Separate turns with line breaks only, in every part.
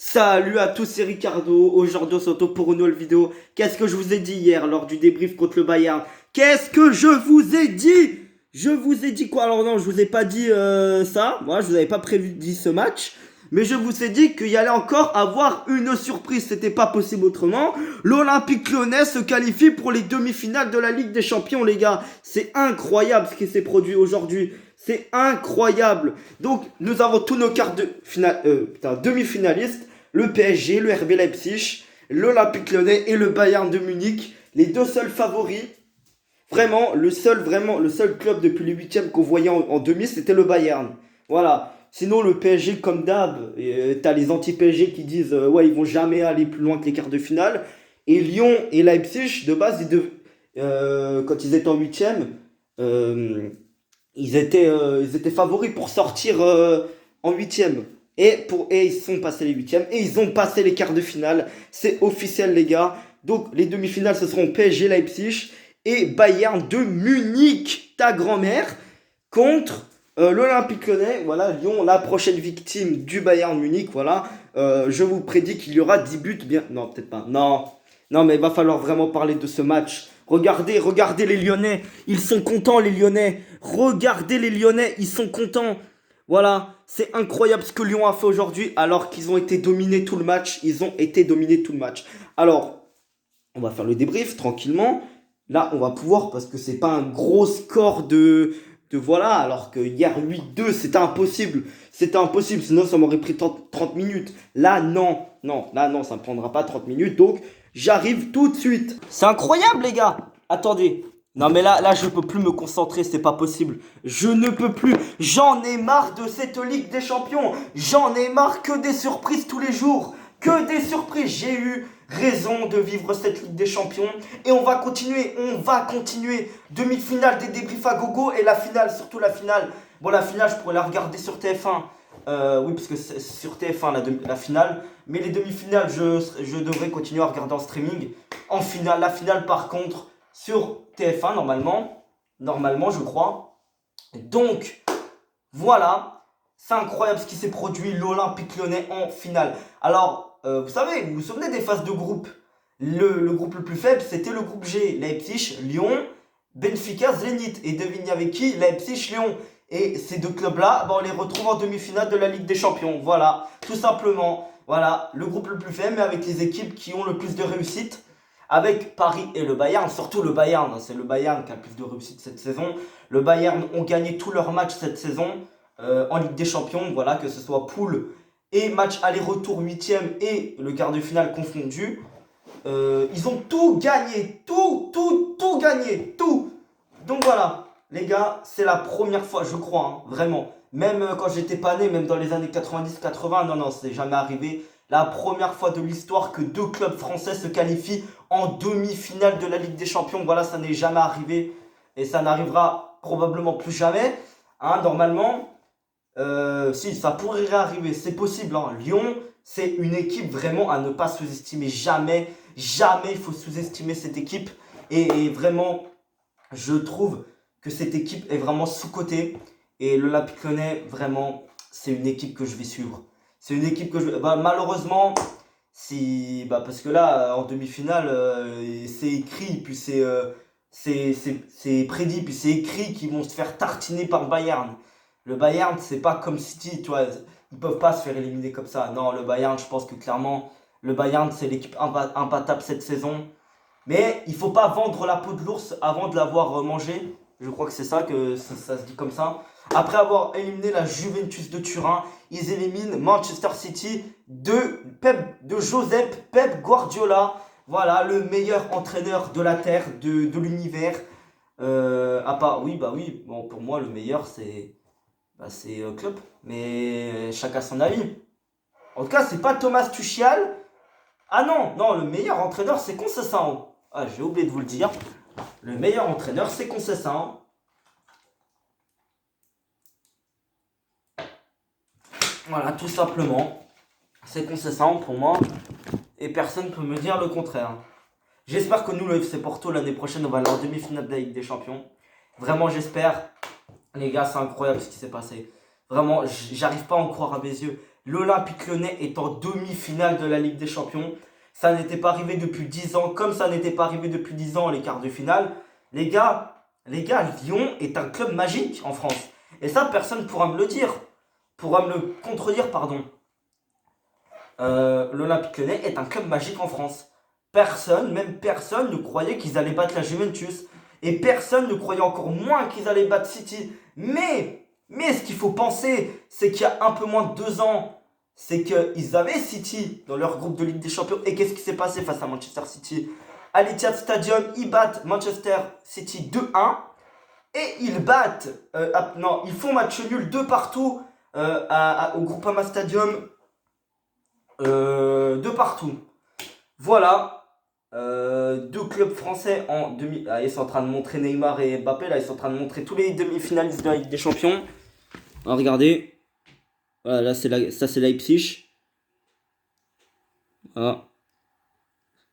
Salut à tous, c'est Ricardo. Aujourd'hui, on se retrouve pour une nouvelle vidéo. Qu'est-ce que je vous ai dit hier lors du débrief contre le Bayern? Qu'est-ce que je vous ai dit? Je vous ai dit quoi? Alors non, je vous ai pas dit ça. Moi, je vous avais pas prévu dit ce match. Mais je vous ai dit qu'il y allait encore avoir une surprise. C'était pas possible autrement. L'Olympique Lyonnais se qualifie pour les demi-finales de la Ligue des Champions, les gars. C'est incroyable ce qui s'est produit aujourd'hui. C'est incroyable. Donc, nous avons tous nos quarts de finale, demi-finalistes. Le PSG, le RB Leipzig, l'Olympique Lyonnais et le Bayern de Munich. Les deux seuls favoris. Vraiment, le seul club depuis les huitièmes qu'on voyait en demi, c'était le Bayern. Voilà. Sinon, le PSG, comme d'hab, t'as les anti-PSG qui disent ouais, ils vont jamais aller plus loin que les quarts de finale. Et Lyon et Leipzig, de base, quand ils étaient en huitième, ils étaient favoris pour sortir en huitième. Et ils sont passés les huitièmes et ils ont passé les quarts de finale. C'est officiel, les gars. Donc, les demi-finales, ce seront PSG Leipzig et Bayern de Munich, ta grand-mère, contre l'Olympique Lyonnais. Voilà, Lyon, la prochaine victime du Bayern Munich. Voilà, je vous prédis qu'il y aura 10 buts. Bien, non, peut-être pas. Non, non, mais il va falloir vraiment parler de ce match. Regardez les Lyonnais. Ils sont contents, les Lyonnais. Regardez les Lyonnais, ils sont contents. Voilà, c'est incroyable ce que Lyon a fait aujourd'hui alors qu'ils ont été dominés tout le match. Ils ont été dominés tout le match. Alors, on va faire le débrief tranquillement. Là, on va pouvoir, parce que c'est pas un gros score de voilà, alors que hier 8-2, c'était impossible. C'était impossible, sinon ça m'aurait pris 30 minutes. Là, non, non, là, non, ça ne prendra pas 30 minutes, donc j'arrive tout de suite. C'est incroyable, les gars. Attendez. Non, mais là, je peux plus me concentrer, c'est pas possible. Je ne peux plus. J'en ai marre de cette Ligue des Champions. J'en ai marre que des surprises tous les jours. Que des surprises. J'ai eu raison de vivre cette Ligue des Champions. Et on va continuer. Demi-finale des débriefs à gogo et la finale, surtout la finale. Bon, la finale, je pourrais la regarder sur TF1. Oui, parce que c'est sur TF1 la finale. Mais les demi-finales, je devrais continuer à regarder en streaming. En finale, la finale, par contre, sur TF1, normalement, je crois. Donc, voilà. C'est incroyable ce qui s'est produit, l'Olympique Lyonnais en finale. Alors, vous savez, vous vous souvenez des phases de groupe? Le groupe le plus faible, c'était le groupe G. Leipzig, Lyon, Benfica, Zénith. Et devinez avec qui? Leipzig, Lyon. Et ces deux clubs-là, on les retrouve en demi-finale de la Ligue des Champions. Voilà, tout simplement. Voilà, le groupe le plus faible, mais avec les équipes qui ont le plus de réussite. Avec Paris et le Bayern, surtout le Bayern. C'est le Bayern qui a le plus de réussite cette saison. Le Bayern ont gagné tous leurs matchs cette saison en Ligue des Champions. Voilà, que ce soit poule et match aller-retour 8e et le quart de finale confondu. Ils ont tout gagné. Tout gagné. Tout. Donc voilà, les gars, c'est la première fois, je crois, hein, vraiment. Même quand j'étais pas né, même dans les années 90-80, non, c'est jamais arrivé. La première fois de l'histoire que deux clubs français se qualifient en demi-finale de la Ligue des Champions. Voilà, ça n'est jamais arrivé. Et ça n'arrivera probablement plus jamais. Hein, normalement, si, ça pourrait arriver, c'est possible. Hein. Lyon, c'est une équipe vraiment à ne pas sous-estimer. Jamais il faut sous-estimer cette équipe. Et vraiment, je trouve que cette équipe est vraiment sous-cotée. Et l'Olympique Lyonnais, vraiment, c'est une équipe que je vais suivre. C'est une équipe que je... malheureusement, parce que là, en demi-finale, c'est écrit, puis c'est prédit, puis c'est écrit qu'ils vont se faire tartiner par le Bayern. Le Bayern, c'est pas comme City, tu vois, ils peuvent pas se faire éliminer comme ça. Non, le Bayern, je pense que clairement, le Bayern, c'est l'équipe imbattable cette saison. Mais il faut pas vendre la peau de l'ours avant de l'avoir mangé. Je crois que c'est ça, que ça se dit comme ça. Après avoir éliminé la Juventus de Turin, ils éliminent Manchester City de Josep Pep Guardiola. Voilà, le meilleur entraîneur de la Terre, de l'univers. Oui, bon, pour moi, le meilleur, c'est Klopp. Mais chacun son avis. En tout cas, c'est pas Thomas Tuchel. Ah non, le meilleur entraîneur, c'est Conceição. Ah, j'ai oublié de vous le dire. Le meilleur entraîneur, c'est Conceição. Voilà, tout simplement. C'est Conceição pour moi. Et personne ne peut me dire le contraire. J'espère que nous, le FC Porto, l'année prochaine, on va aller en demi-finale de la Ligue des Champions. Vraiment, j'espère. Les gars, c'est incroyable ce qui s'est passé. Vraiment, j'arrive pas à en croire à mes yeux. L'Olympique Lyonnais est en demi-finale de la Ligue des Champions. Ça n'était pas arrivé depuis 10 ans, comme ça n'était pas arrivé depuis 10 ans les quarts de finale. Les gars, Lyon est un club magique en France. Et ça, personne ne pourra me le dire. Pourra me le contredire, pardon. L'Olympique Lyonnais est un club magique en France. Personne, même personne, ne croyait qu'ils allaient battre la Juventus. Et personne ne croyait encore moins qu'ils allaient battre City. Mais ce qu'il faut penser, c'est qu'il y a un peu moins de 2 ans, c'est qu'ils avaient City dans leur groupe de Ligue des Champions. Et qu'est-ce qui s'est passé face à Manchester City? À l'Etihad Stadium, ils battent Manchester City 2-1. Et ils battent, non, ils font match nul 2 partout au Groupama Stadium, 2 partout. Voilà. Deux clubs français en demi. Ah, ils sont en train de montrer Neymar et Mbappé. Là, ils sont en train de montrer tous les demi-finalistes de la Ligue des Champions. Alors, regardez. Voilà, là, ça, c'est Leipzig. Voilà.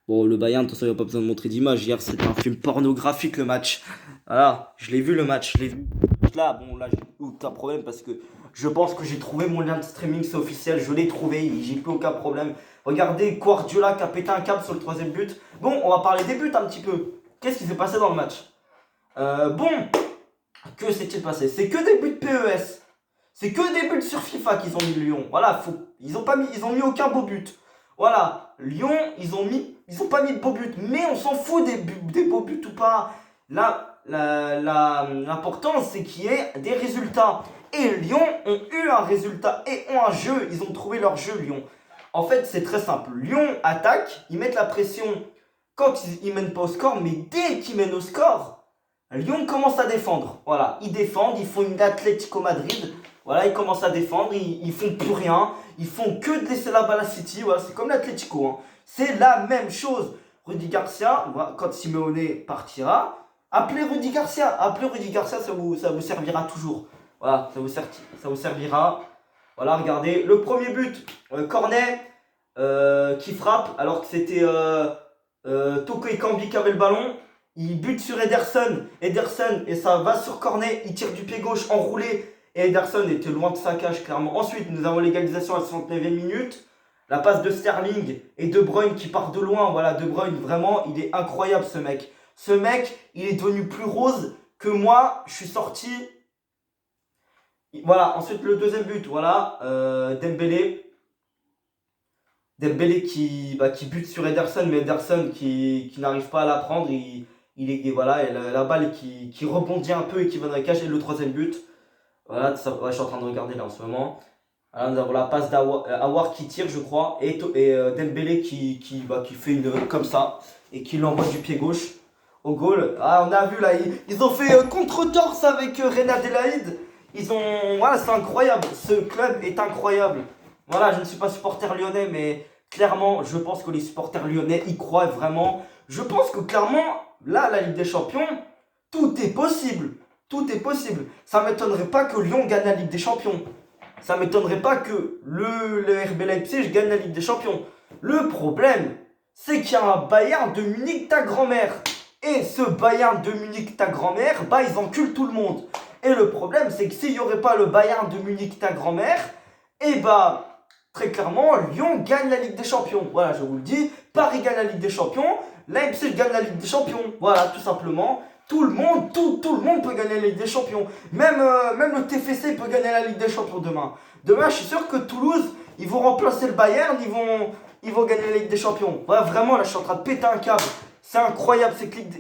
Bon, le Bayern, de toute façon, il n'y a pas besoin de montrer d'image. Hier, c'était un film pornographique, le match. Voilà, je l'ai vu, le match. Je l'ai vu. Là, bon, là, j'ai aucun problème parce que je pense que j'ai trouvé mon lien de streaming, c'est officiel. Je l'ai trouvé, j'ai plus aucun problème. Regardez, Guardiola qui a pété un câble sur le 3e but. Bon, on va parler des buts un petit peu. Qu'est-ce qui s'est passé dans le match? Bon, que s'est-il passé? C'est que des buts PES. C'est que des buts sur FIFA qu'ils ont mis Lyon. Voilà, ils ont mis aucun beau but. Voilà, Lyon, ils ont pas mis de beau but. Mais on s'en fout des beaux buts ou pas. Là, l'important, c'est qu'il y ait des résultats. Et Lyon ont eu un résultat et ont un jeu. Ils ont trouvé leur jeu, Lyon. En fait, c'est très simple. Lyon attaque, ils mettent la pression quand ils mènent pas au score, mais dès qu'ils mènent au score, Lyon commence à défendre. Voilà, ils défendent, ils font une Atlético Madrid. Voilà, ils commencent à défendre, ils font plus rien. Ils font que de laisser la balle à City. Voilà, c'est comme l'Atlético. Hein. C'est la même chose. Rudy Garcia, quand Simeone partira, appelez Rudy Garcia, ça vous servira toujours. Voilà, ça vous servira. Voilà, regardez, le premier but, Cornet qui frappe, alors que c'était Toko Ekambi qui avait le ballon. Il bute sur Ederson, et ça va sur Cornet, il tire du pied gauche enroulé, et Ederson était loin de sa cage, clairement. Ensuite, nous avons l'égalisation à la 69e minute. La passe de Sterling et De Bruyne qui part de loin. Voilà, De Bruyne, vraiment, il est incroyable ce mec. Ce mec, il est devenu plus rose que moi. Je suis sorti. Voilà, ensuite le deuxième but, voilà. Dembélé. Dembélé qui bute sur Ederson, mais Ederson qui n'arrive pas à la prendre. Voilà, et la balle qui rebondit un peu et qui va dans la cage. Et le troisième but. Voilà, je suis en train de regarder là en ce moment. Alors, nous avons la passe d'Awar qui tire, je crois, et Dembélé qui fait une comme ça et qui l'envoie du pied gauche au goal. Ah, on a vu là, ils ont fait contre-torse avec Reina Adelaide. Voilà, c'est incroyable. Ce club est incroyable. Voilà, je ne suis pas supporter lyonnais, mais clairement, je pense que les supporters lyonnais y croient vraiment. Je pense que clairement, là, la Ligue des Champions, tout est possible. Tout est possible. Ça ne m'étonnerait pas que Lyon gagne la Ligue des Champions. Ça ne m'étonnerait pas que le RB Leipzig gagne la Ligue des Champions. Le problème, c'est qu'il y a un Bayern de Munich, ta grand-mère. Et ce Bayern de Munich, ta grand-mère, ils enculent tout le monde. Et le problème, c'est que s'il n'y aurait pas le Bayern de Munich, ta grand-mère, très clairement, Lyon gagne la Ligue des Champions. Voilà, je vous le dis. Paris gagne la Ligue des Champions. Leipzig gagne la Ligue des Champions. Voilà, tout simplement. Tout le monde peut gagner la Ligue des Champions. Même le TFC peut gagner la Ligue des Champions demain. Demain, je suis sûr que Toulouse, ils vont remplacer le Bayern, ils vont gagner la Ligue des Champions. Voilà, vraiment, là, je suis en train de péter un câble. C'est incroyable,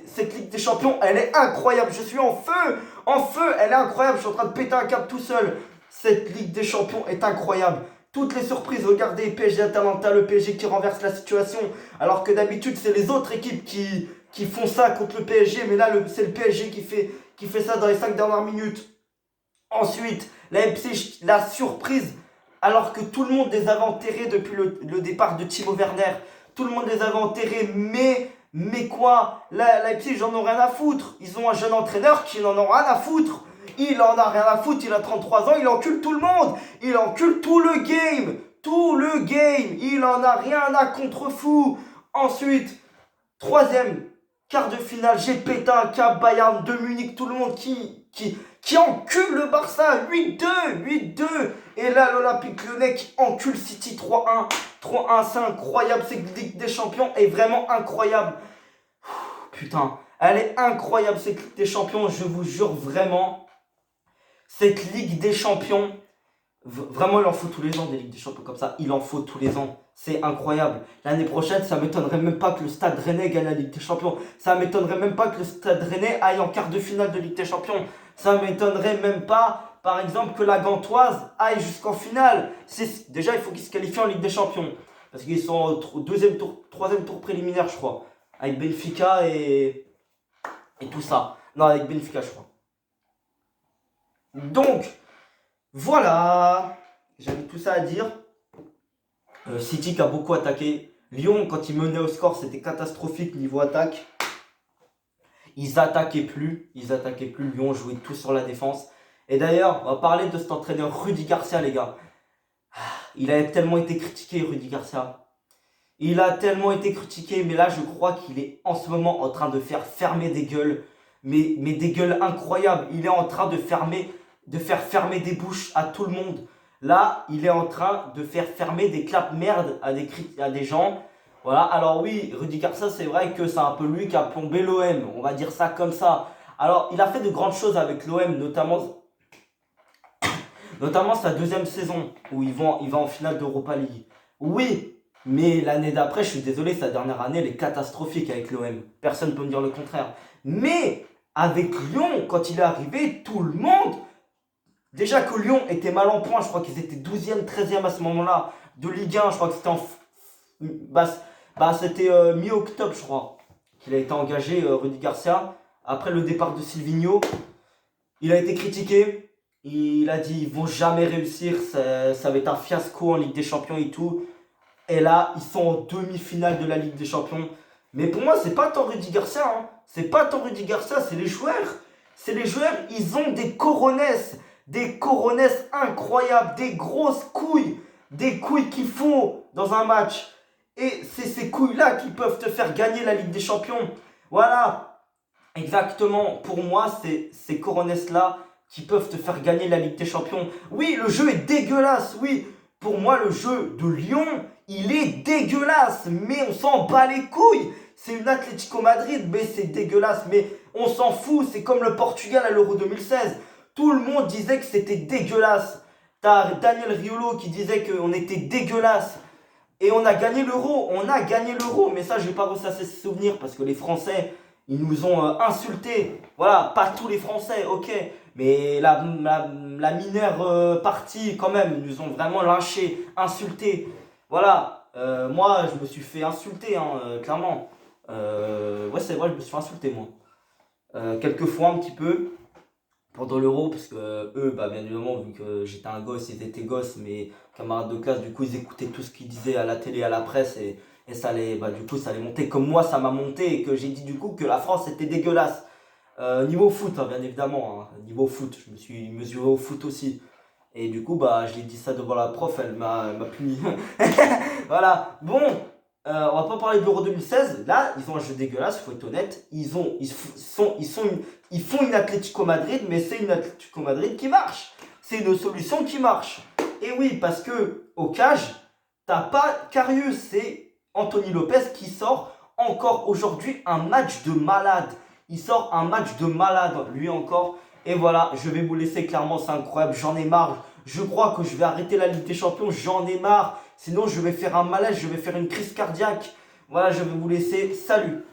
cette Ligue des Champions, elle est incroyable. Je suis en feu, elle est incroyable. Je suis en train de péter un câble tout seul. Cette Ligue des Champions est incroyable. Toutes les surprises, regardez, PSG Atalanta, le PSG qui renverse la situation. Alors que d'habitude, c'est les autres équipes qui font ça contre le PSG, mais là c'est le PSG qui fait ça dans les 5 dernières minutes. Ensuite, Leipzig, la surprise, alors que tout le monde les avait enterrés depuis le départ de Timo Werner. Tout le monde les avait enterrés, mais quoi? Leipzig, j'en ai rien à foutre. Ils ont un jeune entraîneur qui n'en a rien à foutre. Il en a rien à foutre, il a 33 ans, il encule tout le monde. Il encule tout le game. Tout le game. Il en a rien à contrefou. Ensuite, troisième quart de finale, j'ai pété un câble, Bayern de Munich, tout le monde qui qui encule le Barça 8-2. Et là, l'Olympique Lyonnais qui encule City 3-1. 3-1, c'est incroyable. Cette Ligue des Champions est vraiment incroyable. Putain, elle est incroyable cette Ligue des Champions. Je vous jure vraiment, cette Ligue des Champions, vraiment il en faut tous les ans des Ligues des Champions comme ça. Il en faut tous les ans. C'est incroyable. L'année prochaine, ça m'étonnerait même pas que le Stade Rennais gagne la Ligue des Champions. Ça m'étonnerait même pas que le Stade Rennais aille en quart de finale de Ligue des Champions. Ça m'étonnerait même pas, par exemple, que la Gantoise aille jusqu'en finale. Déjà, il faut qu'ils se qualifient en Ligue des Champions. Parce qu'ils sont au deuxième tour, troisième tour préliminaire, je crois. Avec Benfica et tout ça. Non, avec Benfica, je crois. Donc, voilà. J'avais tout ça à dire. City qui a beaucoup attaqué. Lyon, quand ils menaient au score, c'était catastrophique niveau attaque. Ils attaquaient plus. Lyon jouait tout sur la défense. Et d'ailleurs, on va parler de cet entraîneur Rudy Garcia, les gars. Il a tellement été critiqué, Rudy Garcia. Il a tellement été critiqué, mais là, je crois qu'il est en ce moment en train de faire fermer des gueules. Mais des gueules incroyables. Il est en train de faire fermer des bouches à tout le monde. Là, il est en train de faire fermer des claps merde à des gens. Voilà, alors oui, Rudy Garcia, c'est vrai que c'est un peu lui qui a plombé l'OM. On va dire ça comme ça. Alors, il a fait de grandes choses avec l'OM, notamment sa deuxième saison, où il va en finale d'Europa League. Oui, mais l'année d'après, je suis désolé, sa dernière année, elle est catastrophique avec l'OM. Personne ne peut me dire le contraire. Mais avec Lyon, quand il est arrivé, tout le monde... Déjà que Lyon était mal en point, je crois qu'ils étaient 12e, 13e à ce moment-là, de Ligue 1, je crois que c'était mi-octobre, je crois, qu'il a été engagé, Rudy Garcia. Après le départ de Silvinho, il a été critiqué, il a dit ils vont jamais réussir, ça va être un fiasco en Ligue des Champions et tout. Et là, ils sont en demi-finale de la Ligue des Champions. Mais pour moi, c'est pas tant Rudy Garcia, hein. C'est pas tant Rudy Garcia, c'est les joueurs. C'est les joueurs, ils ont des coronesses incroyables, des grosses couilles, des couilles qu'il faut dans un match. Et c'est ces couilles-là qui peuvent te faire gagner la Ligue des Champions. Voilà, exactement. Pour moi, c'est ces coronesses-là qui peuvent te faire gagner la Ligue des Champions. Oui, le jeu est dégueulasse, oui. Pour moi, le jeu de Lyon, il est dégueulasse, mais on s'en bat les couilles. C'est une Atlético Madrid, mais c'est dégueulasse, mais on s'en fout. C'est comme le Portugal à l'Euro 2016. Tout le monde disait que c'était dégueulasse. T'as Daniel Riolo qui disait qu'on était dégueulasse. Et on a gagné l'Euro. Mais ça, je vais pas ressasser ce souvenir parce que les Français, ils nous ont insultés. Voilà, pas tous les Français, ok. Mais la mineure partie, quand même, ils nous ont vraiment lynchés, insultés. Voilà, moi, je me suis fait insulter, hein, clairement. Ouais, c'est vrai, je me suis fait insulter, moi. Quelques fois, un petit peu. Pendant l'Euro, parce que eux, bien évidemment, vu que j'étais un gosse, ils étaient gosses, mes camarades de classe, du coup, ils écoutaient tout ce qu'ils disaient à la télé, à la presse, et ça les, du coup, ça les montait comme moi, ça m'a monté, et que j'ai dit du coup que la France était dégueulasse. Niveau foot, hein, bien évidemment, hein, niveau foot, je me suis mesuré au foot aussi. Et du coup, je l'ai dit ça devant la prof, elle m'a puni. Voilà, bon, on va pas parler de l'Euro 2016. Là, ils ont un jeu dégueulasse, faut être honnête. Ils font une Atlético Madrid, mais c'est une Atlético Madrid qui marche. C'est une solution qui marche. Et oui, parce que au cage, t'as pas Karius, c'est Anthony Lopez qui sort encore aujourd'hui un match de malade. Il sort un match de malade, lui encore. Et voilà, je vais vous laisser clairement, c'est incroyable, j'en ai marre. Je crois que je vais arrêter la Ligue des Champions, j'en ai marre. Sinon, je vais faire un malaise, je vais faire une crise cardiaque. Voilà, je vais vous laisser. Salut!